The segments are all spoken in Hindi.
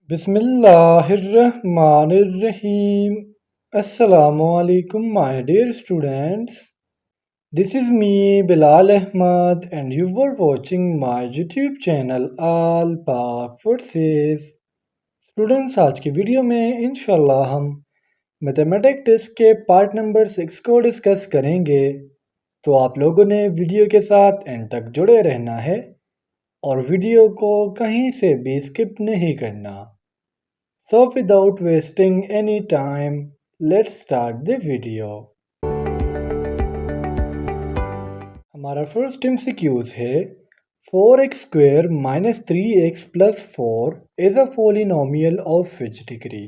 Bismillahirrahmanirrahim. Assalamu alaikum, my dear students. This is me, Bilal Ahmad, and you were watching my YouTube channel Al Pak Forces. Students, आज की वीडियो में इंशाल्लाह हम मैथमेटिक्स टेस्ट के पार्ट नंबर 6 को डिस्कस करेंगे। तो आप लोगों ने वीडियो के साथ एंड तक जुड़े रहना है और वीडियो को कहीं से भी स्किप नहीं करना। So without wasting any time, let's start the video. हमारा फर्स्ट एमसीक्यूज है 4x square minus 3x plus 4 is a polynomial of which degree.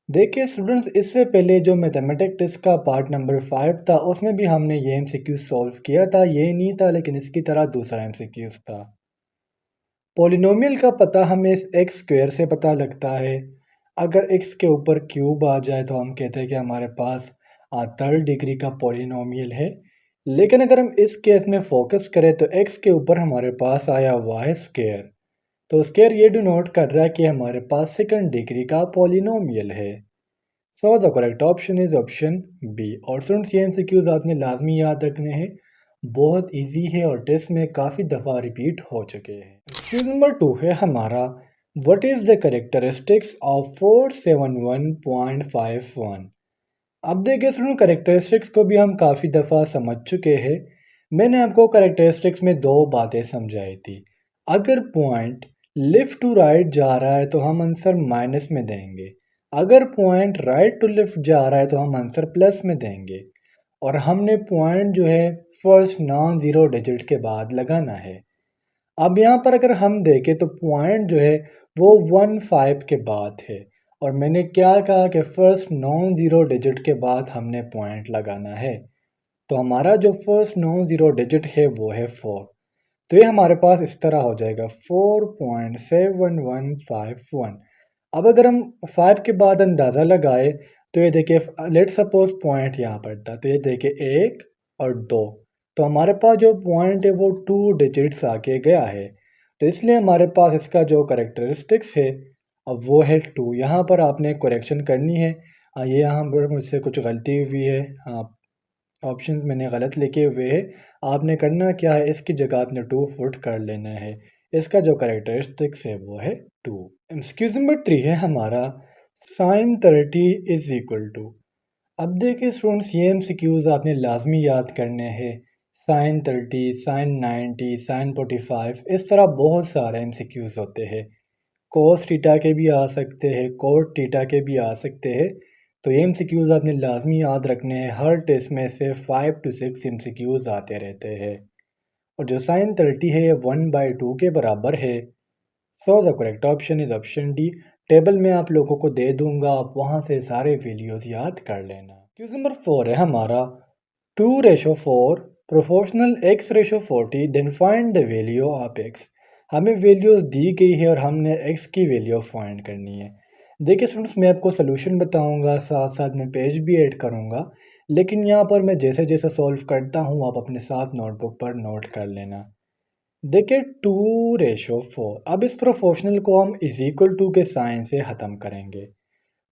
देखिए स्टूडेंट्स, इससे पहले जो मैथमेटिक्स टेस्ट का पार्ट नंबर 5 था उसमें भी हमने ये एमसीक्यू सॉल्व किया था। ये नहीं था लेकिन इसकी तरह दूसरा एमसीक्यूज था। पोलिनोमियल का पता हमें इस एक्स स्क्वेयर से पता लगता है। अगर एक्स के ऊपर क्यूब आ जाए तो हम कहते हैं कि हमारे पास थर्ड डिग्री का पोलिनोमियल है। लेकिन अगर हम इस केस में फोकस करें तो एक्स के ऊपर हमारे पास आया हुआ है स्क्वेयर, तो स्क्वेयर ये डिनोट कर रहा है कि हमारे पास सेकंड डिग्री का पोलिनोमियल है। So the correct option is option B. और स्टूडेंट्स, ये एमसीक्यूज आपने लाजमी याद रखने हैं, बहुत इजी है और टेस्ट में काफ़ी दफ़ा रिपीट हो चुके हैं। क्वेश्चन नंबर 2 है हमारा, what is the characteristics of 471.51। अब देखिए स्टूडेंट, करेक्टरिस्टिक्स को भी हम काफ़ी दफ़ा समझ चुके हैं। मैंने आपको करेक्टरिस्टिक्स में दो बातें समझाई थी। अगर पॉइंट लेफ़्ट टू राइट जा रहा है तो हम आंसर माइनस में देंगे, अगर पॉइंट राइट टू लेफ़्ट जा रहा है तो हम आंसर प्लस में देंगे। और हमने पॉइंट जो है फर्स्ट नॉन ज़ीरो डिजिट के बाद लगाना है। अब यहाँ पर अगर हम देखें तो पॉइंट जो है वो 15 के बाद है, और मैंने क्या कहा कि फ़र्स्ट नॉन ज़ीरो डिजिट के बाद हमने पॉइंट लगाना है। तो हमारा जो फर्स्ट नॉन ज़ीरो डिजिट है वो है 4। तो ये हमारे पास इस तरह हो जाएगा 4.7151। अब अगर हम 5 के बाद अंदाज़ा लगाए तो ये देखिए, लेट सपोज पॉइंट यहाँ पर था, तो ये देखिए 1 और 2, तो हमारे पास जो पॉइंट है वो 2 डिजिट्स आके गया है। तो इसलिए हमारे पास इसका जो करेक्टरिस्टिक्स है अब वो है 2। यहाँ पर आपने करेक्शन करनी है। ये यहाँ पर मुझसे कुछ गलती हुई है, ऑप्शंस मैंने गलत लिखे हुए हैं। आपने करना क्या है, इसकी जगह आपने 2 फुट कर लेना है। इसका जो करेक्टरिस्टिक्स है वो है 2। एक्सक्यूज नंबर 3 है हमारा, साइन 30 इज इक्वल टू। अब देखिए स्टूडेंट्स, ये एमसीक्यूज आपने लाजमी याद करने हैं। साइन 30, साइन 90, साइन 45, इस तरह बहुत सारे एमसीक्यूज होते हैं। कोस थीटा के भी आ सकते हैं, कोट थीटा के भी आ सकते हैं। तो ये एमसीक्यूज आपने लाजमी याद रखने हैं। हर टेस्ट में से 5 to 6 एमसीक्यूज आते रहते हैं। और जो साइन 30 है ये 1/2 के बराबर है। So the correct option is option D. Table में आप लोगों को दे दूंगा, आप वहाँ से सारे वैल्यूज याद कर लेना। क्वेश्चन नंबर 4 है हमारा, 2:4 proportional x ratio 40, then find the value of x। हमें वैल्यूज दी गई है और हमने x की वैल्यू फाइंड करनी है। देखिए स्टूडेंट्स, मैं आपको सोल्यूशन बताऊंगा, साथ साथ मैं पेज भी ऐड करूंगा, लेकिन यहाँ पर मैं जैसे जैसे सॉल्व करता हूँ आप अपने साथ नोटबुक पर नोट कर लेना। देखिए 2:4, अब इस प्रोपोर्शनल को हम इज इक्वल टू के साइन से ख़त्म करेंगे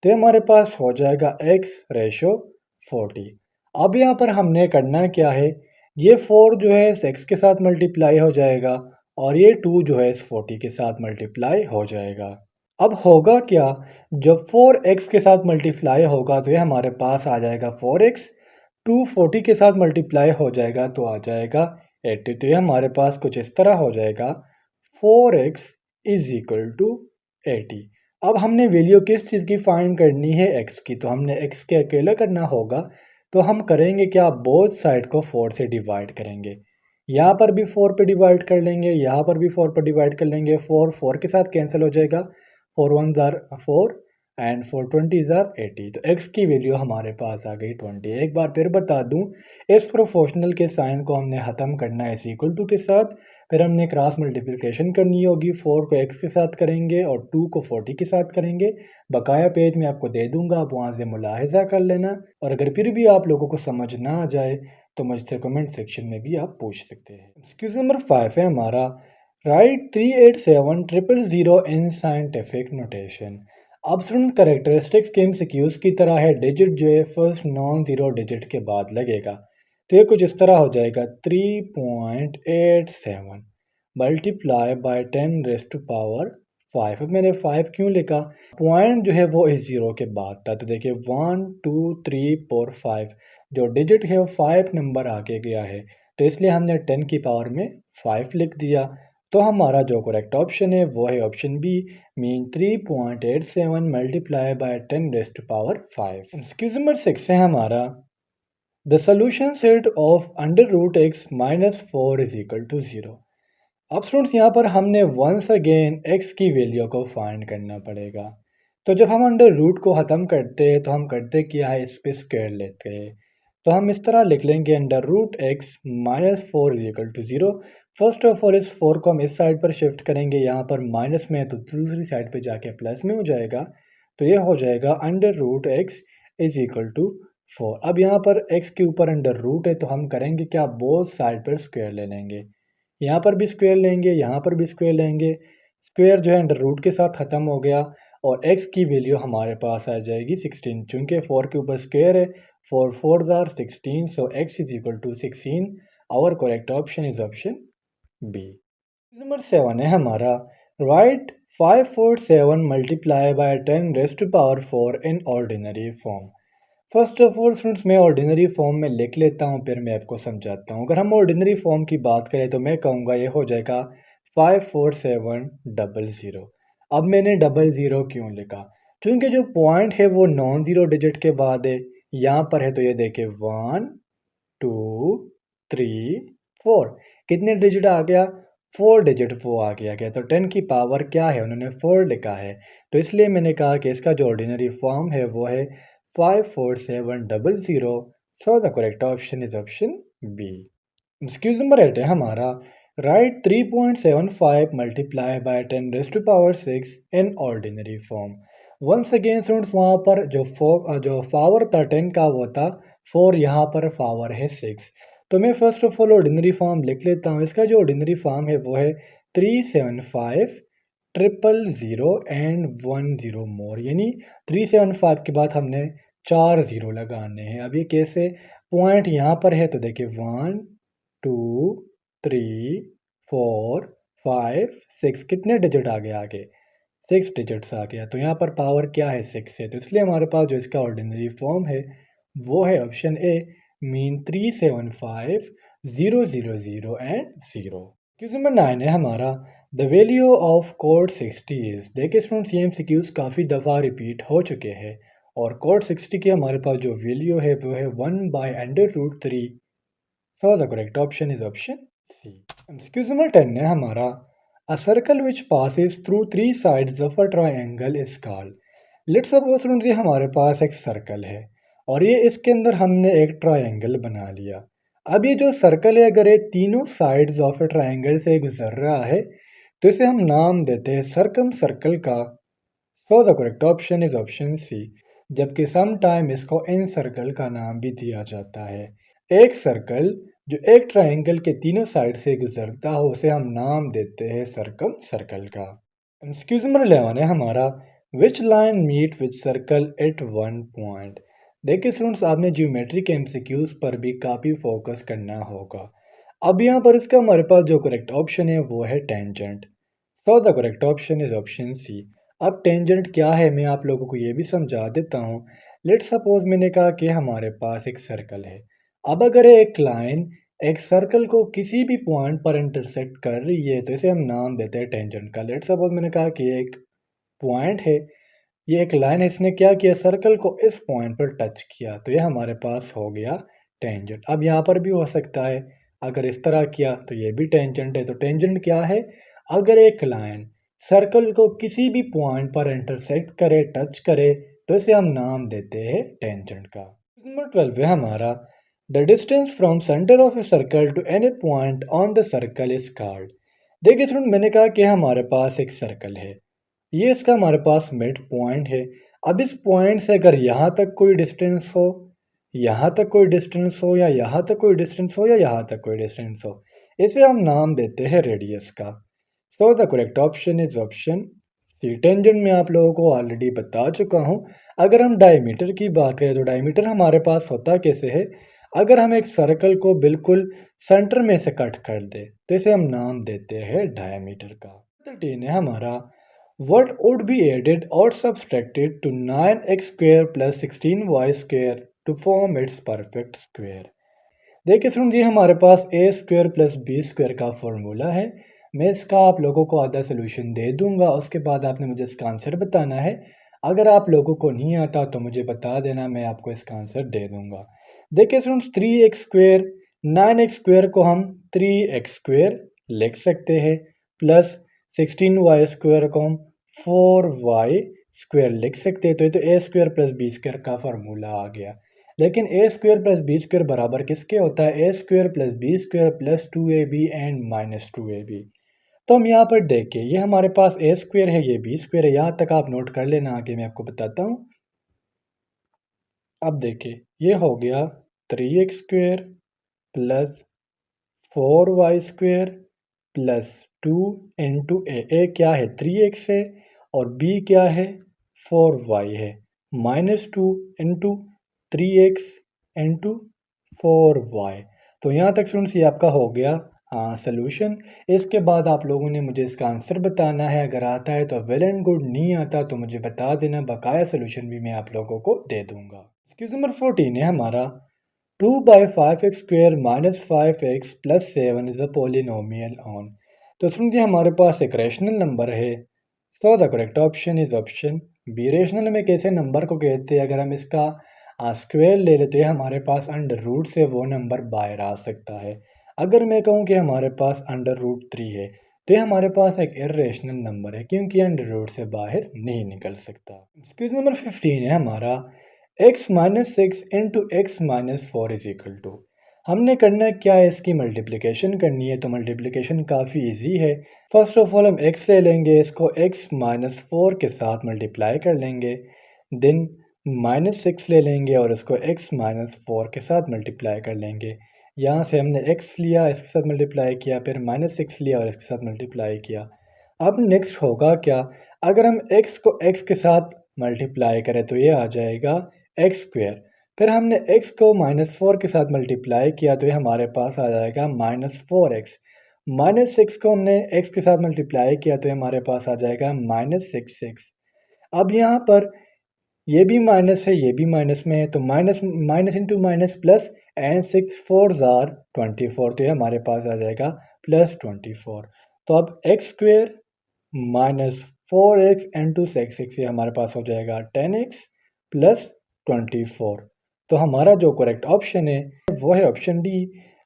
तो हमारे पास हो जाएगा x/40। अब यहाँ पर हमने करना क्या है, ये 4 जो है इस x के साथ मल्टीप्लाई हो जाएगा और ये 2 जो है इस 40 के साथ मल्टीप्लाई हो जाएगा। अब होगा क्या, जब 4x के साथ मल्टीप्लाई होगा तो ये हमारे पास आ जाएगा 4x, 240 के साथ मल्टीप्लाई हो जाएगा तो आ जाएगा 80। तो ये हमारे पास कुछ इस तरह हो जाएगा 4x इज इक्वल टू 80। अब हमने वैल्यू किस चीज़ की फाइंड करनी है, x की, तो हमने x के अकेला करना होगा। तो हम करेंगे क्या, बोथ साइड को 4 से डिवाइड करेंगे। यहाँ पर भी 4 पे डिवाइड कर लेंगे, यहाँ पर भी 4 पर डिवाइड कर लेंगे। 4 4 के साथ कैंसिल हो जाएगा, 4 1 आर 4 एंड 4 20 आर 80। तो x की वैल्यू हमारे पास आ गई 20। एक बार फिर बता दूं, इस प्रोपोर्शनल के साइन को हमने ख़त्म करना है इज इक्वल टू के साथ, फिर हमने क्रॉस मल्टीप्लिकेशन करनी होगी। 4 को x के साथ करेंगे और 2 को 40 के साथ करेंगे। बकाया पेज में आपको दे दूंगा, आप वहाँ से मुलाहिजा कर लेना। और अगर फिर भी आप लोगों को समझ ना आ जाए तो मुझसे कमेंट सेक्शन में भी आप पूछ सकते हैं। एक्सक्यूज नंबर 5 है हमारा, राइट 387000 इन साइंटिफिक नोटेशन। अब स्टूडेंट करेक्टरिस्टिक्स के एमसीक्यूज की तरह है, डिजिट जो है फर्स्ट नॉन ज़ीरो डिजिट के बाद लगेगा। तो ये कुछ इस तरह हो जाएगा 3.87 मल्टीप्लाई बाय 10⁻⁵। अब मैंने 5 क्यों लिखा? पॉइंट जो है वो इस ज़ीरो के बाद था। तो देखिए 1 2 3 4 5 जो डिजिट है वो 5 नंबर आगे गया है, तो इसलिए हमने 10 की पावर में 5 लिख दिया। तो हमारा जो करेक्ट ऑप्शन है वो है option B, mean 3.87 multiply by 10⁵। Excuse number 6 है हमारा, the solution set of under root x minus 4 is equal to 0। अब स्टूडेंट्स यहाँ पर हमने वंस अगेन x की वैल्यू को फाइंड करना पड़ेगा। तो जब हम अंडर रूट को ख़त्म करते हैं तो हम करते क्या है, इस पे स्क्वायर लेते हैं। तो हम इस तरह लिख लेंगे under root x minus 4 is equal to 0। First of all इस 4 को हम इस साइड पर शिफ्ट करेंगे, यहाँ पर माइनस में है तो दूसरी साइड पे जाके प्लस में हो जाएगा। तो ये हो जाएगा under root x is equal to 4। अब यहाँ पर x के ऊपर अंडर रूट है तो हम करेंगे क्या, बोथ साइड पर स्क्वायर ले लेंगे। यहाँ पर भी स्क्वायर लेंगे, यहाँ पर भी स्क्वायर लेंगे। स्क्वायर जो है अंडर रूट के साथ ख़त्म हो गया और x की वैल्यू हमारे पास आ जाएगी 16, चूँकि 4 के ऊपर स्क्वायर है। 4 4 are 16, so x is equal to 16। Our correct option is option B. Number 7 है हमारा, right 547 multiply by 10⁻⁴ in ordinary form. First of all students मैं ऑर्डिनरी फॉर्म में लिख लेता हूँ, फिर मैं आपको समझाता हूँ। अगर हम ऑर्डिनरी फॉर्म की बात करें तो मैं कहूँगा ये हो जाएगा 54700। अब मैंने 00 क्यों लिखा? क्योंकि जो पॉइंट है वो नॉन ज़ीरो डिजिट के बाद है, यहाँ पर है। तो ये देखिए 1 2 3 4, कितने डिजिट आ गया? 4 डिजिट वो आ गया। तो 10 की पावर क्या है, उन्होंने 4 लिखा है। तो इसलिए मैंने कहा कि इसका जो ऑर्डिनरी फॉर्म है वो है 54700। So the correct option is option B. Excuse number 8 है हमारा, right 3.75 multiply by 10⁻⁶ in ordinary form. Once again students वहाँ पर जो पावर था 10 का वो था 4, यहाँ पर पावर है 6। तो मैं first of all ordinary form लिख लेता हूँ। इसका जो ऑर्डिनरी फॉर्म है वो है 375 000 एंड 1 0 मोर, यानी 375 के बाद हमने 4 ज़ीरो लगाने हैं। अब ये कैसे? पॉइंट यहाँ पर है तो देखिए 1 2 3 4 5 6, कितने डिजिट आ गए आगे? 6 डिजिट्स आ गया। तो यहाँ पर पावर क्या है? 6 है। तो इसलिए हमारे पास जो इसका ऑर्डिनरी फॉर्म है वो है option A, mean 375 000 and 0। Question number 9 है हमारा, the value of code 60 is. देखिए स्टूडेंट्स ये एमसीक्यूज काफ़ी दफ़ा रिपीट हो चुके हैं और कोड 60 की हमारे पास जो वैल्यू है वो है 1/√3। So the correct option is option C. Excuse number 10 है हमारा, a circle which passes through 3 sides of a triangle is called. Let's suppose students ये हमारे पास एक सर्कल है और ये इसके अंदर हमने एक ट्रायंगल बना लिया। अब ये जो सर्कल है अगर ये तीनों साइड्स ऑफ ए ट्रायंगल से गुजर रहा है तो इसे हम नाम देते हैं सर्कम सर्कल का। So the correct option is option C. जबकि सम टाइम इसको इन सर्कल का नाम भी दिया जाता है। एक सर्कल जो एक ट्रायंगल के तीनों साइड से गुजरता हो उसे हम नाम देते हैं सर्कम सर्कल का। एक्सक्यूज नंबर 11 है हमारा, which line meet which circle at one point. देखिए स्टूडेंट्स आपने ज्योमेट्री के एमसीक्यूज पर भी काफ़ी फोकस करना होगा। अब यहाँ पर इसका हमारे पास जो करेक्ट ऑप्शन है वो है tangent. So the correct option is option C. अब टेंजेंट क्या है मैं आप लोगों को ये भी समझा देता हूँ। लेट सपोज मैंने कहा कि हमारे पास एक सर्कल है। अब अगर एक लाइन एक सर्कल को किसी भी पॉइंट पर इंटरसेक्ट कर रही है तो इसे हम नाम देते हैं टेंजेंट का। लेट सपोज मैंने कहा कि एक पॉइंट है, ये एक लाइन है, इसने क्या किया, सर्कल को इस पॉइंट पर टच किया, तो ये हमारे पास हो गया टेंजेंट। अब यहाँ पर भी हो सकता है, अगर इस तरह किया तो ये भी टेंजेंट है। तो टेंजेंट क्या है? अगर एक लाइन सर्कल को किसी भी पॉइंट पर इंटरसेक्ट करे, टच करे, तो इसे हम नाम देते हैं टेंजेंट का। नंबर 12 है हमारा, the distance from centre of a circle to any point on the circle is called. देखिए स्टूडेंट मैंने कहा कि हमारे पास एक सर्कल है, ये इसका हमारे पास मिड पॉइंट है। अब इस पॉइंट से अगर यहाँ तक कोई डिस्टेंस हो, यहाँ तक कोई डिस्टेंस हो, या यहाँ तक कोई डिस्टेंस हो, या यहाँ तक कोई डिस्टेंस हो, इसे हम नाम देते हैं रेडियस का। So the correct option is option C. Tangent में आप लोगों को ऑलरेडी बता चुका हूँ। अगर हम डायमीटर की बात करें तो डायमीटर हमारे पास होता कैसे है, अगर हम एक सर्कल को बिल्कुल सेंटर में से कट कर दे तो इसे हम नाम देते हैं डायमीटर का। 13 है हमारा, what would be added or subtracted to 9x square plus 16y square to form its perfect square। देखिए सुन जी, हमारे पास ए स्क्वायर प्लस बी स्क्वायर का फॉर्मूला है। मैं इसका आप लोगों को आधा सोल्यूशन दे दूंगा, उसके बाद आपने मुझे इसका आंसर बताना है। अगर आप लोगों को नहीं आता तो मुझे बता देना, मैं आपको इसका आंसर दे दूंगा। देखिए सुन, 3x स्क्वायर 9x स्क्वायर को हम 3x स्क्वायर लिख सकते हैं, प्लस 16y स्क्वायर को हम 4y स्क्वायर लिख सकते हैं। तो ये तो A square plus B square का फार्मूला आ गया। लेकिन A square plus B square बराबर किसके होता है, A square plus B square plus 2ab and minus 2ab। तो हम यहाँ पर देखें, ये हमारे पास ए स्क्वायर है, ये बी स्क्वायर है। यहाँ तक आप नोट कर लेना, आगे मैं आपको बताता हूँ। अब देखिए, ये हो गया 3x square plus 4y square plus 2 into A क्या है 3x है और b क्या है 4y है, minus 2 into 3x into 4y। तो यहाँ तक स्टूडेंट्स ये आपका हो गया सलूशन। इसके बाद आप लोगों ने मुझे इसका आंसर बताना है, अगर आता है तो वेल एंड गुड, नहीं आता तो मुझे बता देना, बकाया सलूशन भी मैं आप लोगों को दे दूंगा। एक्सक्यूज नंबर 14 है हमारा, 2/5x² minus 5x plus 7 is a polynomial on. तो सुनिए, हमारे पास एक रेशनल नंबर है। So the correct option is option B. Rational में कैसे नंबर को कहते हैं, अगर हम इसका स्क्वायर ले लेते हैं हमारे पास अंडर रूट से वो नंबर बाहर आ सकता है। अगर मैं कहूँ कि हमारे पास अंडर रूट 3 है तो ये हमारे पास एक इर्रेशनल नंबर है, क्योंकि अंडर रूट से बाहर नहीं निकल सकता। एक्सक्यूज नंबर 15 है हमारा, x minus 6 into x minus 4 is equal to. हमने करना क्या है, इसकी मल्टीप्लिकेशन करनी है। तो मल्टीप्लिकेशन काफ़ी इजी है। फर्स्ट ऑफ ऑल हम x ले लेंगे, इसको x माइनस 4 के साथ मल्टीप्लाई कर लेंगे। देन माइनस 6 ले लेंगे और इसको x माइनस 4 के साथ मल्टीप्लाई कर लेंगे। यहाँ से हमने x लिया, इसके साथ मल्टीप्लाई किया, फिर माइनस 6 लिया और इसके साथ मल्टीप्लाई किया। अब नेक्स्ट होगा क्या, अगर हम x को x के साथ मल्टीप्लाई करें तो ये आ जाएगा एक्स स्क्वायर। फिर हमने x को माइनस 4 के साथ मल्टीप्लाई किया तो ये हमारे पास आ जाएगा माइनस 4x। माइनस 6 को हमने x के साथ मल्टीप्लाई किया तो ये हमारे पास आ जाएगा माइनस 6x। अब यहाँ पर ये भी माइनस है, ये भी माइनस में है, तो minus minus into minus plus, and 6 4 ज़ार 24, तो ये हमारे पास आ जाएगा प्लस 24। तो अब x square minus 4x into 6 ये हमारे पास हो जाएगा 10x प्लस 24। तो हमारा जो करेक्ट ऑप्शन है वो है option D,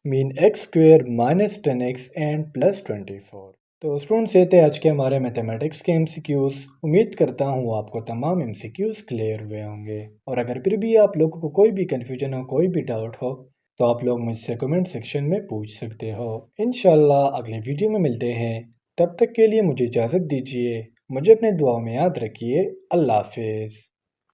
mean x square minus 10x and plus 24। तो स्टूडेंट्स, ये थे आज के हमारे मैथमेटिक्स के एमसीक्यूज़। उम्मीद करता हूँ आपको तमाम एमसीक्यूज़ क्लियर हुए होंगे, और अगर फिर भी आप लोगों को कोई भी कन्फ्यूजन हो, कोई भी डाउट हो, तो आप लोग मुझसे कमेंट सेक्शन में पूछ सकते हो। इंशाल्लाह अगले वीडियो में मिलते हैं, तब तक के लिए मुझे इजाज़त दीजिए। मुझे अपने दुआओं में याद रखिए। अल्लाह हाफिज़।